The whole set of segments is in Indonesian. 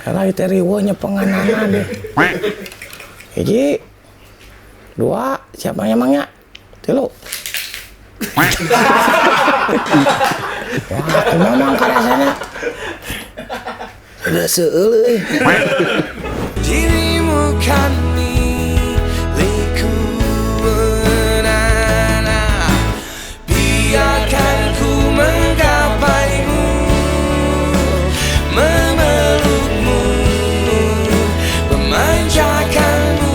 Salah itu riwanya penganana deh. Hiji, dua, siapa emangnya? Tilu. Wah, memang rasanya. Udah seuleuh. Dirimu kan milikku, nana. Biarkan ku menggapaimu, memelukmu, memanjakanmu.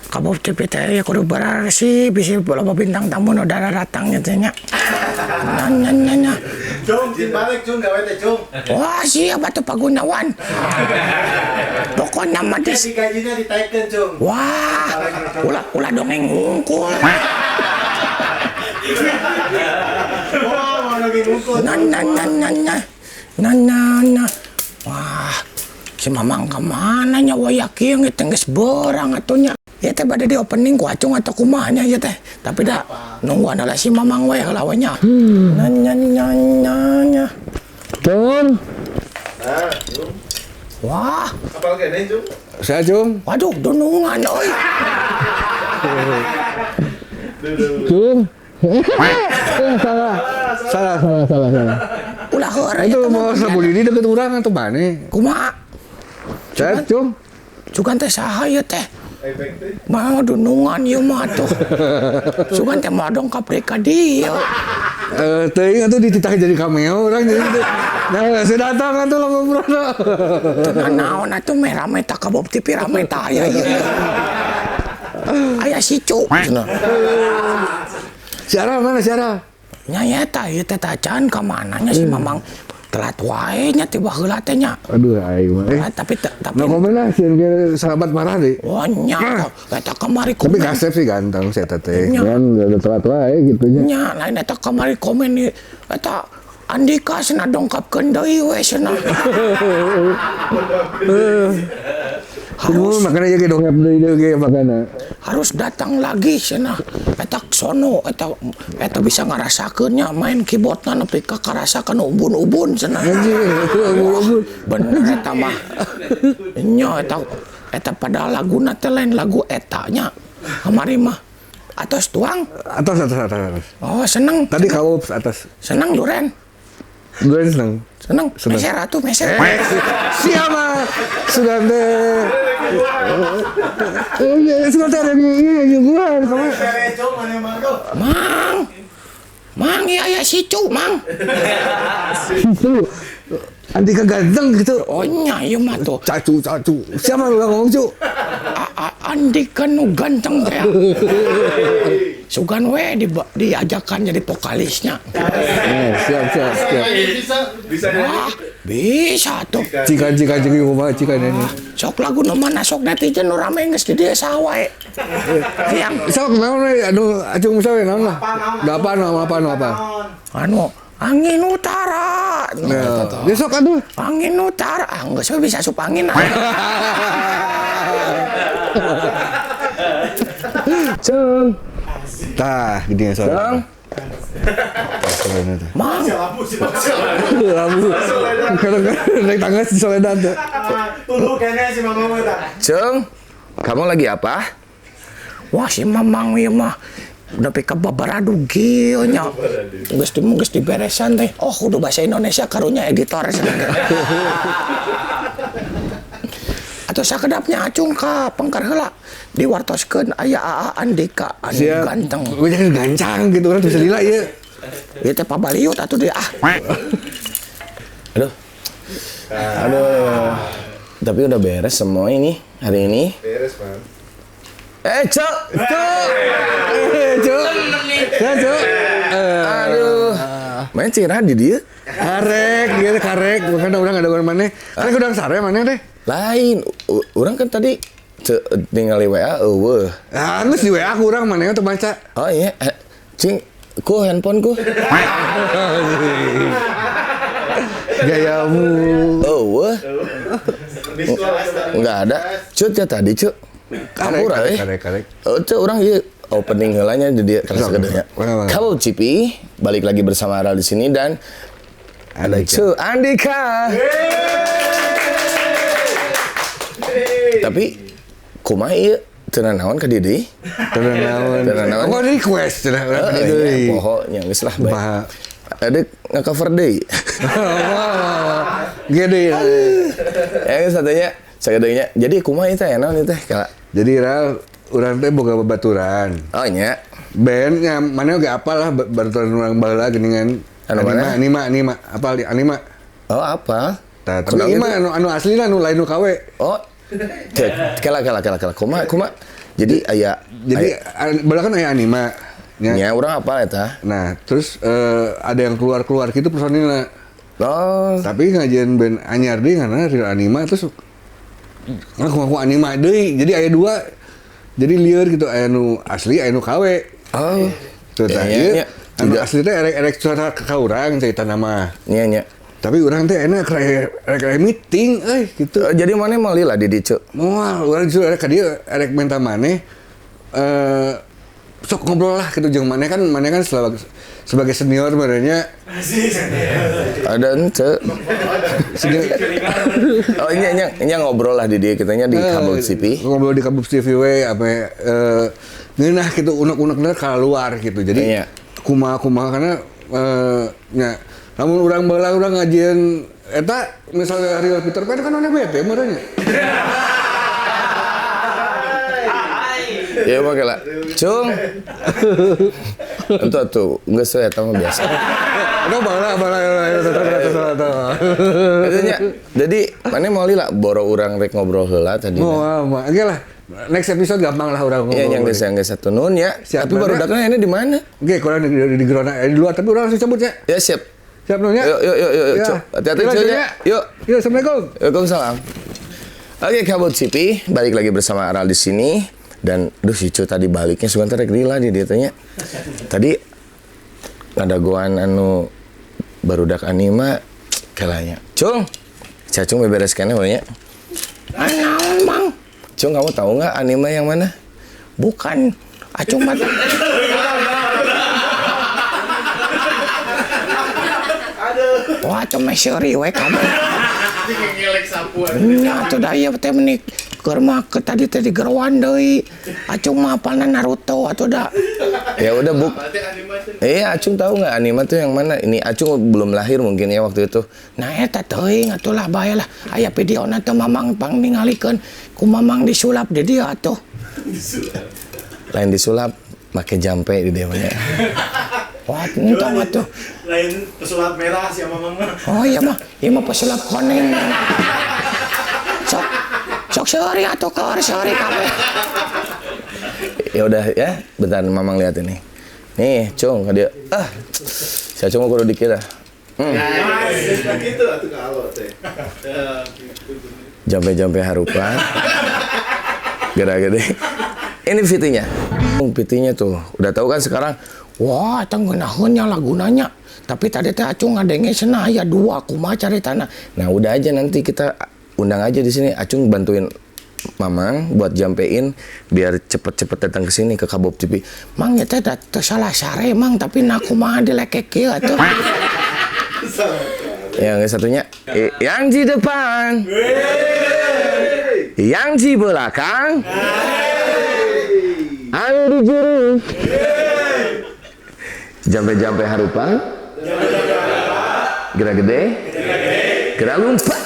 Kabur cepet ya kudu berarsi bisa loba bintang tamu nu dara datangnya teh nya. Nanya. Cung, balik cung gawe teh cung. Wah, siapa tuh Pak Gunawan? Pokoknya mah Si gajinya ditaikeun cung. wah, ulah dongeng ngungkul. Wah, mau lagi ngungkul. Nanya. Wah, si Mamang kemana nya wayaki yang geus beurang atunya. Ya teh bade di opening ku acung atau kumanya ya teh. Tapi dah nungguan adalah si Mamang we lawannya. Nanya. Cung. Nah, cung. Wah, Apal kene cung? Saya Cung. waduh dunungan euy. Cung. Salah. Ulah heureuy Itu mau sabuli di deket urang atau mana? kumaha? Saya Cung. Sugan teh saha ieu teh? Efek teh. Mau dunungan ieu mah tuh. Sugan teh mau dongkap deui ka dieu. Teuing atuh dititah jadi cameo orang jadi gitu. Nah, saya datang atuh lah ngobrol. Teu naon atuh meh rame tak kabob TV rame tah aya ieu. Aya sicu cenah. Siara mana Siara? Nya eta ieu teh tacan ka mananya si Mamang telat wae nya tiba heula teh nya. Aduh, aing mah. Tapi Nah, komen lah sieun ge sahabat marah deh. wah nya eta kamari Tapi komen. kasep sih ganteng saya teh. Nya. Kan udah telat wae gitu nya. Nya lain eta kamari komen ni eta Andika cenah dongkapkeun deui we cenah. Kumu makanya jadi dongep deui ge makana. Harus datang lagi cenah. Eta sono eta bisa ngarasakeunnya main keyboardna nepi ka karasakeun ubun-ubun cenah. Bener eta mah. Nya eta pada laguna teh lain lagu eta nya. Kamari mah atos tuang. Atas. Oh, seneng. Tadi kau atas. Seneng Duren. Gue seneng. Seneng. Meser atuh meser. Siapa? Sudah deh. Sudah ada ini gua. Sere cung mana mah tuh? Mang ieu aya sicu, Mang. Itu Andika ganteng gitu. Oh nya ieu mah tuh. Cacu. Siapa lu yang ngomong cu? Andika nu ganteng teh. Sugan we diajakan jadi vokalisnya. Siap. Bisa Wah, bisa tuh. Cika jadi rumah cika ini. Sok lagu nu mana sok netizen nu rame geus di desa wae. Yang Sok naon we anu acung sawe naon lah. Apa? anu angin utara. Nah, besok aduh. Angin utara. Geus we bisa sup angin. Cung. Tah, gini soalnya. Mang, Lampu. Kadang-kadang naik tangga si Soledad. Tunggu kayaknya si Mamang eta. Ceng, kamu lagi apa? Wah, si Mamang ieu mah nepi ka babaradu kieu nya. Geus diberesan teh. Oh, kudu bahasa Indonesia karunya editor cenah. Atau sakedapnya acung ka pengkar heula diwartoskeun aya AA Andika anu ganteng. Gue jangan gancang gitu kan bisa lila ya. Ieu teh pabaliut atuh dia Aduh. Tapi udah beres semua ini hari ini. Beres, Man. Cok. Aduh. Main cirah di dia. Karek, bukan udah nggak ada mana. Karek udah sare mana deh. Lain. Orang kan tadi ningali WA eueuh. Ah, geus di WA ku urang manehna teu baca. Oh iya, cing, ku handphone ku. Gayamu. Eueuh. Enggak ada. Cut ya tadi, Cuk. Kapura Karek. Oh, Cuk, urang ieu opening heulanya di dia karena segedenya. Kabel Cipi, balik lagi bersama Aral di sini dan ada Cuk Andika. Tapi kumaha ieu teu naon ka dieu deui? Teu naon. Oh, request cenah urang ka dieu deui. Pokoknya geus lah bae. Baha. Ada nge-cover deui. Gede. Ya satunya sagedeunya. Jadi kumaha ieu teh naon ieu teh? Kala. Jadi Ral, urang teh boga babaturan. Oh nya. Bandnya mana oge apal lah babaturan urang baheula geuningan anima. Apal anima. Oh apa? Tapi ima anu asli anu lain nu KW. Oh. Kala. Kumaha. Jadi aya baheula kan aya anima. Nya urang apal eta. Nah, terus ada yang keluar gitu personilna. Oh. Tapi ngajian band anyar deui karena real anima terus ngaku anima deui. Jadi aya dua. Jadi lieur gitu aya nu asli aya nu KW. Oh. Tuh tah ieu. Anu asli teh erek suara ka urang cerita nama. Nya. Tapi urang teh enak rek meeting gitu. Jadi maneh mau lila di dieu. Moal urang justru erek ka dieu erek minta maneh sok ngobrol lah gitu jeung maneh kan sebagai senior sebenarnya. Ada ente. Oh nya ngobrol lah di dia kitanya di Kabel Cipi. Ngobrol di Kabel Cipi we apa ngeunah gitu unek-unekna ka luar gitu. Jadi kumaha karena nya lamun urang baheula urang ngajieun eta misalnya Ariel Peter Pan kan mana bete marahnya. Ya mah kala. Cung. Entu atuh geus we eta mah biasa. Ada bala. Katanya, jadi mana mau lila boro urang rek ngobrol heula tadi. Oh, oke lah. Next episode gampang lah urang ngobrol. Iya, yang geus satu nun ya. Tapi baru dakna ini di mana? Oke, kurang di Gerona di luar tapi urang langsung cabut ya. Ya siap. Siap nun ya. Yuk. Hati-hati Cuk ya. Yuk. Assalamualaikum. Waalaikumsalam. Oke, Kabel Cipi, balik lagi bersama Aral di sini dan si Cuk tadi baliknya sebentar rek lila dia tanya. Tadi ngadagoan anu barudak anima kalanya. Cung. Cacung bebereskeun we nya. Naon, Mang? Cung, kamu tahu nggak anime yang mana? Bukan. Acung mah. Wah, itu meseri we kamu. Ngelek sapu. Nya atuh da ieu teh menik keur mah tadi teh digerowan deui. Acung mah hafalna Naruto atuh da. Ya udah buk. Acung tahu nggak anime tuh yang mana? Ini Acung belum lahir mungkin ya waktu itu. Nah eta teuing atuh lah bae lah. Aya videona teh Mamang pang ningalikeun ku Mamang disulap di dieu atuh. Lain disulap make jampe di dia mah. Wah, entong atuh. Lain pesulap merah si Mamang mah. Oh iya mah pesulap koneng. Sok seuri atuh keur seuri kabeh. Ya udah ya, bentar Mamang lihat ini. Nih, Cung, dia. Si Acung kudu dikira. Gitu atuh kalau teh. Jampe-jampe harupan. Gede-gede. Ini VT-nya tuh. Udah tahu kan sekarang? Wah, eta ngeunaheunnya lagunanya. Tapi tadi teh Acung ngadenge cenah aya 2 kumaha caritana. Nah, udah aja nanti kita undang aja di sini. Acung bantuin Mamang buat jampein biar cepet-cepet datang ke sini ke Kabel Cipi. Mang eta teh salah sare Mang, tapi na kumaha dilekek kieu atuh. Yang satunya yang di depan. Yang di belakang. Anu di juru. Jampe-jampe harupan. Gerak gede. Gerak lumpat.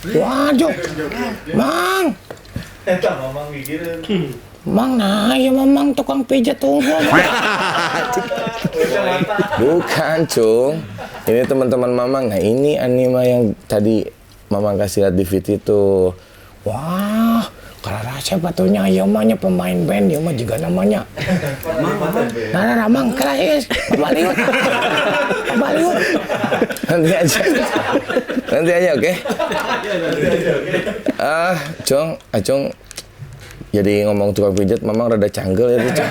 Waduh. Mang. Eta Mamang gigireun. Mang nah ya Mamang tukang pijat unggul. Bukan, Cung. Ini teman-teman Mamang. Nah, ini anime yang tadi Mamang kasih lihat di VT itu. Wah, Karasa batunya ieu mah nya pemain band ieu mah juga namanya. Nah, Ramang keras Baliut. Baliut. Nanti aja, oke? Acung, jadi ngomong tukang pijat, memang rada canggel ya, Cing.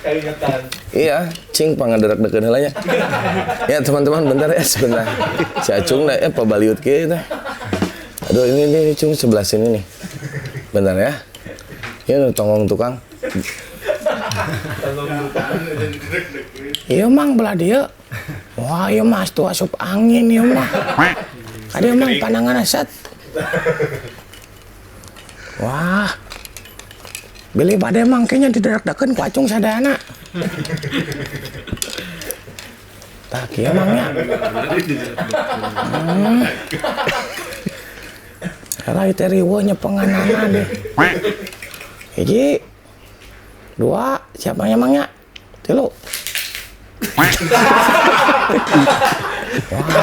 Keingetan. Iya, Cing pangaderak-dekeun heula nya. Ya, teman-teman, bentar ya, sebentar. Si Acung pabaliut kieu teh. Aduh, ini Cung sebelah sini nih. Bentar ya. Ya, tongong tukang. Iya mang belah dia. Wah, iya mah tuh asup angin iya mah. Ada mang pandangan asat. Wah. Beli bade mang kayaknya diderak-dekeun ku Acung sadayana. Tah kieu mangnya. Kalau itu riweuhnya penganana deh. Hiji, dua, siapa yang mangnya? Tilu. Wah,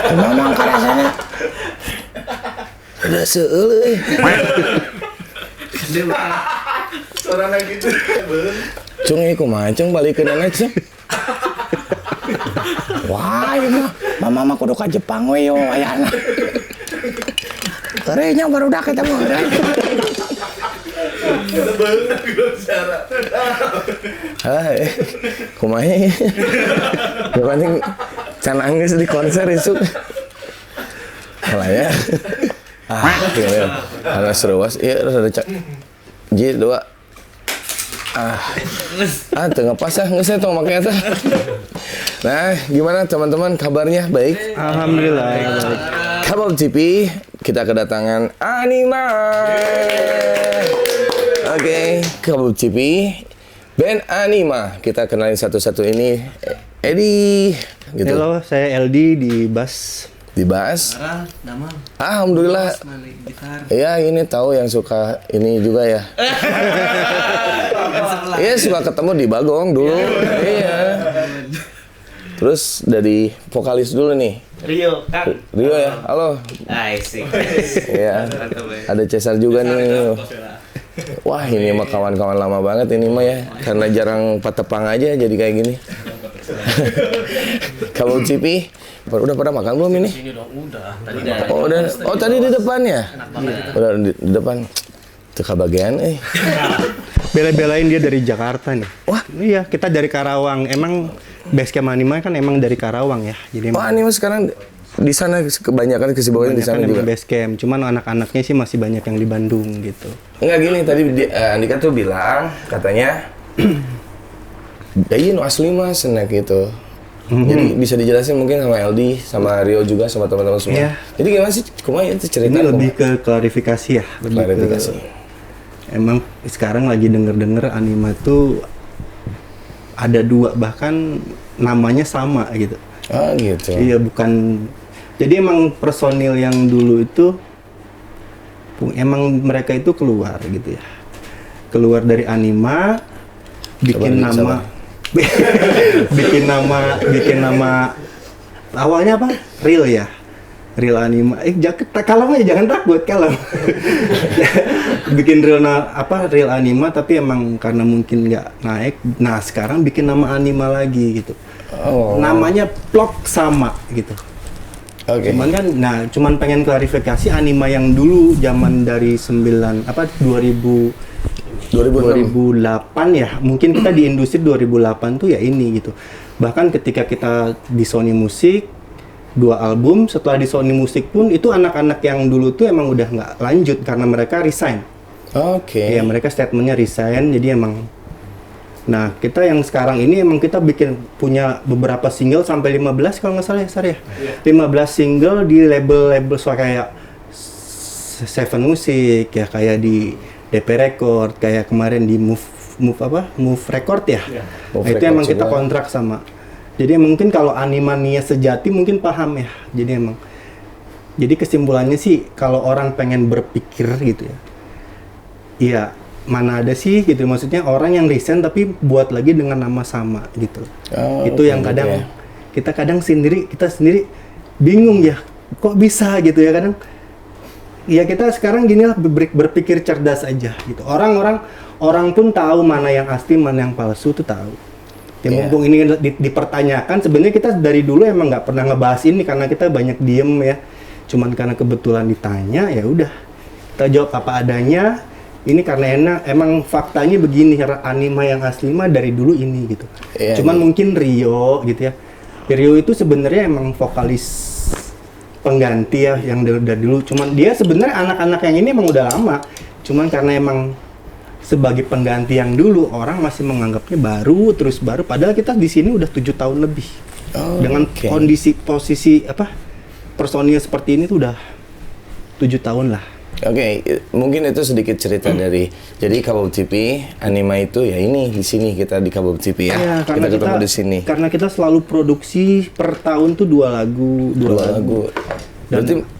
kumaha ka rasana? Udah seueuh euy. Suarana gitu. Cung ieu kumaha Cung balikeun aja Cung. Wah, ieu mah mama mah kudu ka Jepang we yo ayana. Karenya barudak eta mah. Hai, kumaha ya? Yang penting can anggeus di konser isuk. Kalah ya. Iya. Ana seruas, iya rada cak. Ji dua. Teu ngapas geus tong make eta. Nah, gimana teman-teman kabarnya? Baik? Alhamdulillah baik. Kabar GP, kita kedatangan Anima. Oke, Kabar GP, band Anima. Kita kenalin satu-satu ini. Edi, gitu. Halo, saya LD di bass. Di bass. Alhamdulillah. Iya, ini tahu yang suka ini juga ya. Iya, suka ketemu di Bagong dulu. Iya. Terus dari vokalis dulu nih. Rio, Kang. Rio ya, halo. Asik. Iya. Ada Cesar juga nih. Wah, ini mah kawan-kawan lama banget ini mah ya. Karena jarang patepang aja jadi kayak gini. Kamu Cipi, udah pada makan belum ini? Udah. Oh, tadi di depan ya? Udah di depan. Itu kebagian Bela-belain dia dari Jakarta nih. Wah. Iya, kita dari Karawang. Emang Basecamp Anima kan emang dari Karawang ya. Jadi Oh, Anima sekarang di sana kebanyakan kesibukannya di sana juga. Basecamp, cuman anak-anaknya sih masih banyak yang di Bandung gitu. Enggak gini tadi Andika tuh bilang katanya nu asli mas snack gitu. Jadi bisa dijelasin mungkin sama LD, sama Rio juga, sama teman-teman semua. Iya. Jadi gimana sih kumaha itu cerita? Ini lebih ke klarifikasi ya. Klarifikasi. Emang sekarang lagi denger-denger Anima tuh ada dua, bahkan namanya sama gitu. Ah gitu. Iya, bukan. Jadi emang personil yang dulu itu emang mereka itu keluar gitu ya. Keluar dari Anima, bikin nama bikin nama awalnya apa? Real ya. Real Anima. Kalau ya jangan takut kalau. Bikin Real Anima tapi emang karena mungkin nggak naik. Nah, sekarang bikin nama Anima lagi gitu. Oh. Namanya plok sama gitu. Oke. Cuman pengen klarifikasi Anima yang dulu zaman dari 2008 ya. Mungkin kita di industri 2008 tuh ya ini gitu. Bahkan ketika kita di Sony Music 2 album, setelah di Sony Music pun itu anak-anak yang dulu tuh emang udah nggak lanjut karena mereka resign. Oke. Ya, mereka statementnya resign, jadi emang. Nah, kita yang sekarang ini emang kita punya beberapa single sampai 15 kalau nggak salah ya, Sar ya. 15 single di label-label kayak Seven Music ya, kayak di DP Record, kayak kemarin di Move Record ya. Nah, itu emang kita kontrak sama. Jadi mungkin kalau Animania sejati mungkin paham ya. Jadi kesimpulannya sih kalau orang pengen berpikir gitu ya. Iya, mana ada sih gitu, maksudnya orang yang resign tapi buat lagi dengan nama sama gitu. Itu yang kadang kita sendiri bingung ya, kok bisa gitu ya kadang. ya kita sekarang gini lah, berpikir cerdas aja gitu. Orang pun tahu mana yang asli, mana yang palsu tuh tahu. Ya mumpung ini dipertanyakan, sebenarnya kita dari dulu emang nggak pernah ngebahas ini karena kita banyak diem ya. Cuman karena kebetulan ditanya, ya udah kita jawab apa adanya. Ini karena enak, emang faktanya begini, anime yang asli mah dari dulu ini gitu. Cuman mungkin Rio gitu ya. Rio itu sebenarnya emang vokalis pengganti ya yang dari dulu. Cuman dia sebenarnya anak-anak yang ini emang udah lama. Cuman karena emang sebagai pengganti yang dulu, orang masih menganggapnya baru. Padahal kita di sini udah 7 tahun lebih. Dengan kondisi posisi personil seperti ini tuh udah 7 tahun lah. Oke, mungkin itu sedikit cerita dari jadi Kabab TV anime itu ya ini di sini kita di Kabab TV ya. Kita ketemu di sini. Karena kita selalu produksi per tahun tuh 2 lagu.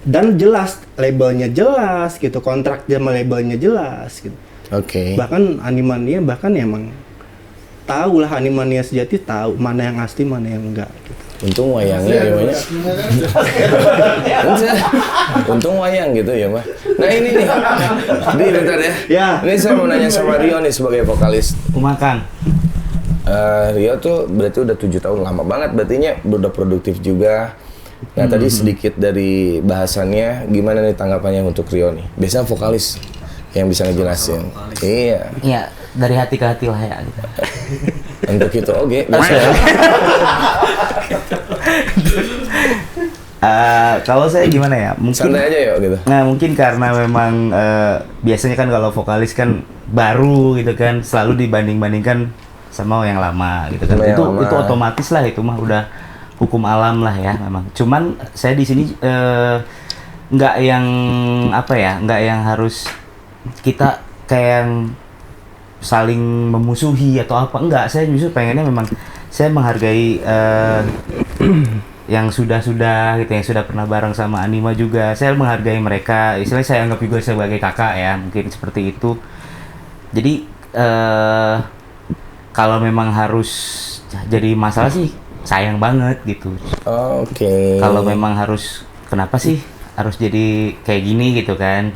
Dan jelas labelnya jelas gitu, kontrak sama labelnya jelas gitu. Oke. Bahkan Animania emang tahu lah, Animania sejati tahu mana yang asli mana yang enggak gitu. Untung wayangnya gimana? Untung wayang gitu ya, Mah. Nah ini nih. Bentar ya. Ini saya mau nanya sama Rio nih sebagai vokalis. Umakan. Rio tuh berarti udah 7 tahun, lama banget berartinya, udah produktif juga. Nah tadi sedikit dari bahasannya, gimana nih tanggapannya untuk Rio nih? Biasanya vokalis yang bisa ngejelasin. Iya. Iya, dari hati ke hati lah ya gitu. Untuk itu oke. Kalau saya gimana ya? Mungkin santai aja yuk gitu. Nah, mungkin karena memang biasanya kan kalau vokalis kan baru gitu kan, selalu dibanding-bandingkan sama yang lama gitu kan. Itu otomatis lah, itu mah udah hukum alam lah ya memang. Cuman saya di sini nggak yang nggak yang harus kita kayak yang saling memusuhi atau apa, enggak. Saya justru pengennya memang saya menghargai yang sudah gitu, yang sudah pernah bareng sama Anima juga. Saya menghargai mereka, istilahnya saya anggap juga sebagai kakak ya, mungkin seperti itu. Jadi kalau memang harus jadi masalah sih sayang banget gitu. Oke. Kalau memang harus, kenapa sih harus jadi kayak gini gitu kan?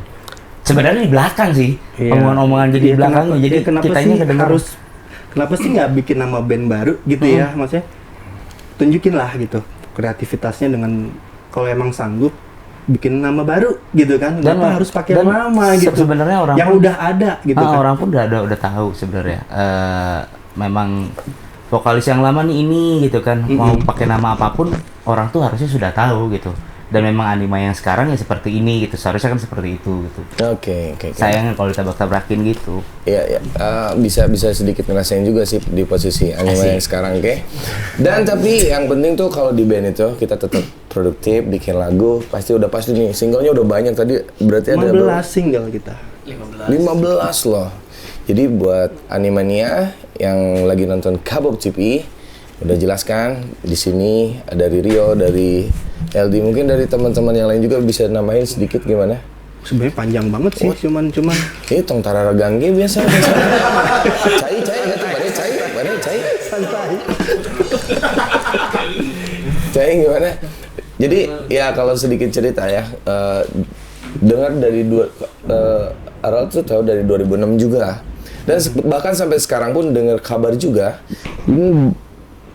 Sebenarnya di belakang sih, omongan-omongan jadi di belakangnya. Jadi kenapa sih nggak bikin nama band baru gitu ya? Maksudnya tunjukin lah gitu kreativitasnya dengan, kalau emang sanggup bikin nama baru gitu kan. Kenapa harus pakai nama gitu? Sebenarnya orang yang udah ada gitu kan. Orang pun udah tahu sebenarnya. Memang vokalis yang lama nih ini gitu kan, mau pakai nama apapun orang tuh harusnya sudah tahu gitu. Dan memang anime yang sekarang ya seperti ini gitu, seharusnya kan seperti itu gitu. Oke. Sayangnya kalau ditabrak-tabrakin gitu. Iya. Bisa sedikit ngerasain juga sih di posisi anime yang sekarang, oke. Dan tapi yang penting tuh kalau di band itu kita tetap produktif, bikin lagu, pasti nih singlenya udah banyak tadi, berarti 15 ada 15 single kita. 15 loh. Jadi buat Animania yang lagi nonton Kabab TV, udah jelaskan di sini dari Rio, dari LD, mungkin dari teman-teman yang lain juga bisa namain sedikit gimana? Sebenarnya panjang banget sih, cuman tong tarara gangge biasa. Cai gitu, bare cai. santai. Cai gimana? Jadi ya kalau sedikit cerita ya, dengar dari Aral tuh tahu dari 2006 juga. Dan bahkan sampai sekarang pun dengar kabar juga.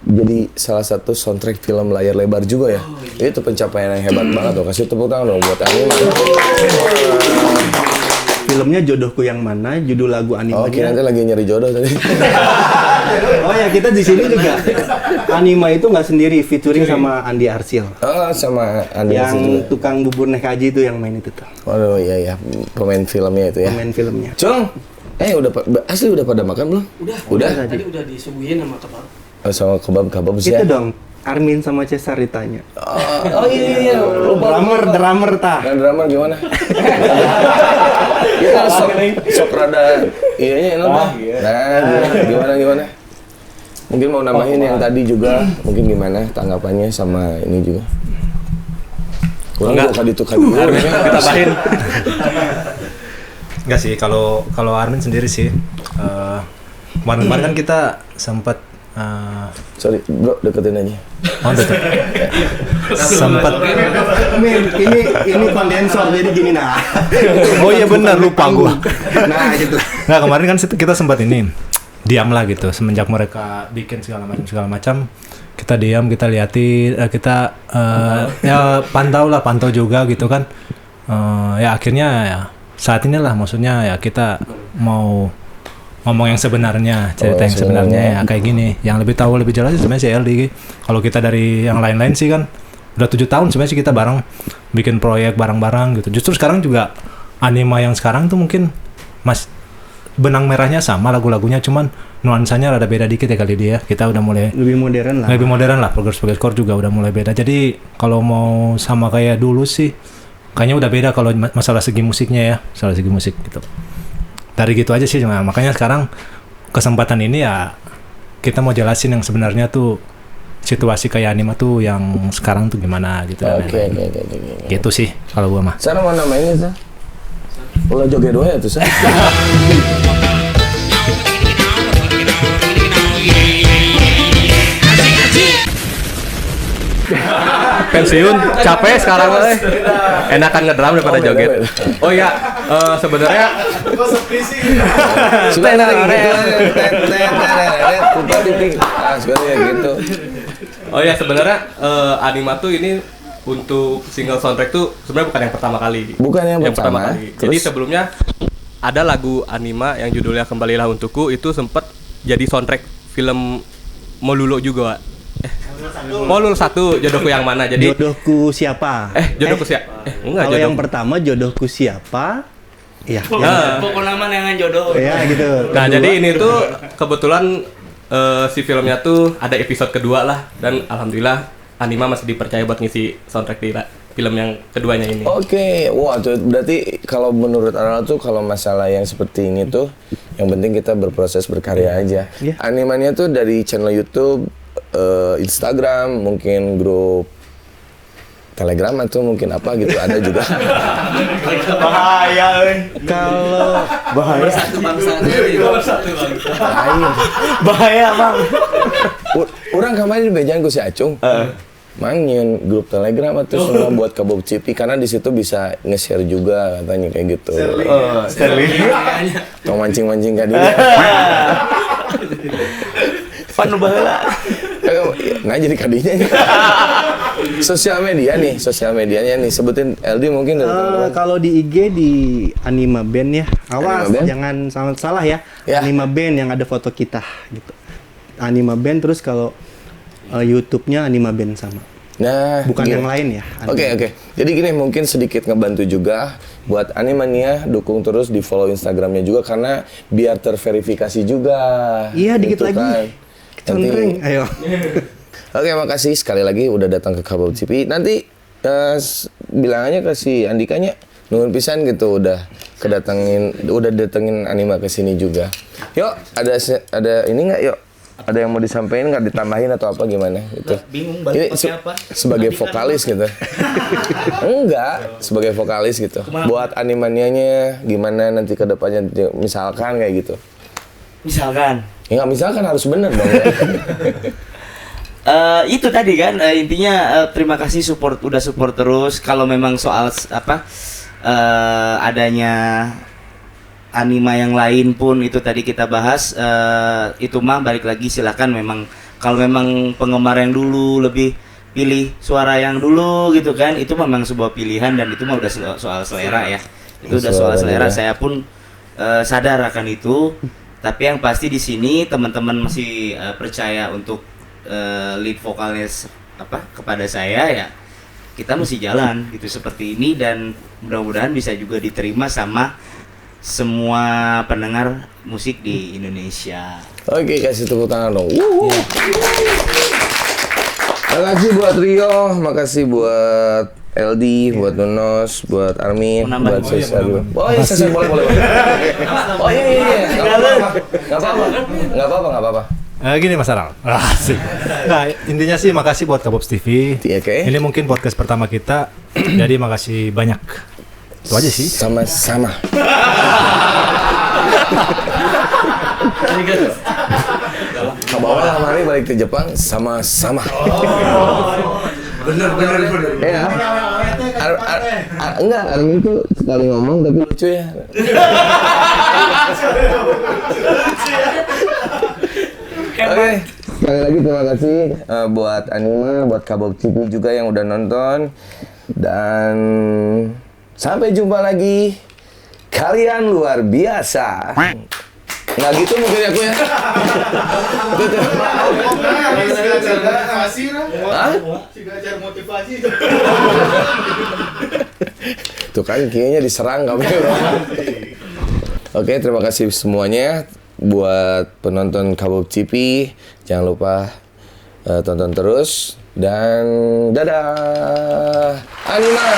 Jadi salah satu soundtrack film layar lebar juga ya. Itu pencapaian yang hebat banget loh. Kasih tepuk tangan dong buat Anima. Filmnya Jodohku Yang Mana, judul lagu animenya. Oke, nanti lagi nyari jodoh tadi. Oh ya, kita di sini juga Anima itu nggak sendiri, featuring sama Andi Arsil. Oh, sama Andi Arsil juga. Yang tukang bubur Nek Haji itu yang main itu tuh. Waduh, iya. Pemain filmnya itu ya. Pemain filmnya. Cung, asli udah pada makan belum? Udah. Tadi udah disuguhin sama kebab. Sama kebab sih. Itu dong, Armin sama Cesar ditanya. Oh iya. Drummer tah. Dan drummer gimana? Kita sok rada iyanya enak dah. Nah, gimana? Mungkin mau nambahin yang tadi juga, mungkin gimana tanggapannya sama ini juga? Enggak kita tambahin. Enggak sih, kalau Armin sendiri sih kemarin kan kita sempat Sorry, bro, deketin aja. Sempat ini kondensor jadi gini nah. Oh iya benar, lupa gua. Nah gitu. Nah kemarin kan kita sempat ini diam lah gitu semenjak mereka bikin segala macam. Kita diam, kita liatin, kita ya pantau juga gitu kan. Ya akhirnya ya saat inilah maksudnya ya kita mau ngomong yang sebenarnya, cerita yang sebenarnya ya kayak gini. Yang lebih tahu lebih jelas sebenarnya si LD. Kalau kita dari yang lain-lain sih kan udah 7 tahun sebenarnya sih kita bareng bikin proyek bareng-barang gitu. Justru sekarang juga Anima yang sekarang tuh mungkin benang merahnya sama lagu-lagunya, cuman nuansanya rada beda dikit ya kali dia. Kita udah mulai lebih modern lah. Progress chord juga udah mulai beda. Jadi kalau mau sama kayak dulu sih kayaknya udah beda kalau masalah segi musiknya ya, masalah segi musik gitu. Dari gitu aja sih, makanya sekarang kesempatan ini ya kita mau jelasin yang sebenarnya tuh situasi kayak Anima tuh yang sekarang tuh gimana gitu. Oke. Gitu sih kalau gua mah. Sana mau namain itu? Ulah joget doa ya tuh saya. Pensiun, capek sekarang weh. Enakan ngedrum daripada joget. Oh iya, sebenarnya gitu. Oh ya sebenarnya Anima tuh ini untuk single soundtrack tuh sebenarnya bukan yang pertama kali. Bukan yang pertama kali. Jadi sebelumnya ada lagu Anima yang judulnya Kembalilah Untukku, itu sempat jadi soundtrack film Molulo juga. Molul 1, Jodohku Yang Mana. Jadi Jodohku Siapa? Jodohku Siapa? Enggak, kalau yang pertama Jodohku Siapa? Iya. Pokoknya nama dengan jodoh. Iya gitu. Nah, jadi ini tuh kebetulan si filmnya tuh ada episode kedua lah, dan alhamdulillah Anima masih dipercaya buat ngisi soundtrack di film yang keduanya ini. Oke, wah tuh berarti kalau menurut Aral tuh kalau masalah yang seperti ini tuh yang penting kita berproses berkarya aja. Yeah. Animanya tuh dari channel YouTube, Instagram, mungkin grup Telegram atau mungkin apa gitu ada juga. Bahaya, Kalau Bersatu bangsa. bahaya bang. Orang kemarin bejan ku si Acung. Mangin grup Telegram atau semua buat Kabob Cipi karena di situ bisa nge-share juga katanya kayak gitu. Sterling. Tong mancing-mancing ka dia. Panu baheula. Nah jadi kadinya. Sosial medianya nih sebutin LD mungkin dari teman-teman. kalau di IG di Anima Band ya. Awas Anima Band? jangan salah ya. Ya. Anima Band yang ada foto kita gitu. Anima Band, terus kalau YouTube-nya Anima Band sama. Nah, Bukan gini. yang lain ya. Oke. Jadi gini mungkin sedikit ngebantu juga buat Animania, dukung terus di follow Instagramnya juga karena biar terverifikasi juga. Iya, dikit Gitu lagi. kan. Contreng, ayo. Oke, makasih sekali lagi udah datang ke Kabob TV. Nanti bilang aja ke si Andikanya nungguin pisan gitu udah datengin Anima ke sini juga. Yuk, ada ini nggak yuk? Ada yang mau disampaikan nggak, ditambahin atau apa gimana gitu? Bingung Ini pakai apa? sebagai vokalis gitu. Enggak, sebagai vokalis gitu. Buat Animanianya gimana nanti ke depannya misalkan kayak gitu. Misalkan. Ya nggak misalkan harus bener dong ya. Itu tadi kan intinya terima kasih udah support terus. Kalau memang soal adanya Anima yang lain pun itu tadi kita bahas, itu mah balik lagi silakan. Memang kalau memang penggemar yang dulu lebih pilih suara yang dulu gitu kan, itu memang sebuah pilihan dan itu mah udah soal selera ya. Itu udah soal selera. Saya pun sadar akan itu. Tapi yang pasti di sini teman-teman masih percaya untuk lead vokalnya kepada saya ya. Kita mesti jalan gitu seperti ini dan mudah-mudahan bisa juga diterima sama semua pendengar musik di Indonesia. Oke, kasih tepuk tangan dong. Makasih buat Rio, makasih buat LD, buat Nunos, buat Armin, buat Cesar. Oh iya, Cesar boleh. Oh iya. Nggak apa-apa. Gini Mas Aral. Asik. Nah, intinya sih makasih buat Kabob TV. Oke. Ini mungkin podcast pertama kita. Jadi makasih banyak. Itu aja sih. Sama-sama. Kabawa lamari balik ke Jepang sama-sama. Bener. Ya. Enggak, Armin itu sekali ngomong tapi lucu ya. Oke, sekali lagi terima kasih buat Anima, buat Kabok TV juga yang udah nonton. Dan sampai jumpa lagi. Kalian luar biasa. Nggak gitu mungkin aku ya. Hah? Tuh kan kayaknya diserang kami. Oke, terima kasih semuanya buat penonton Kabok TV. Jangan lupa tonton terus dan dadah. Anima.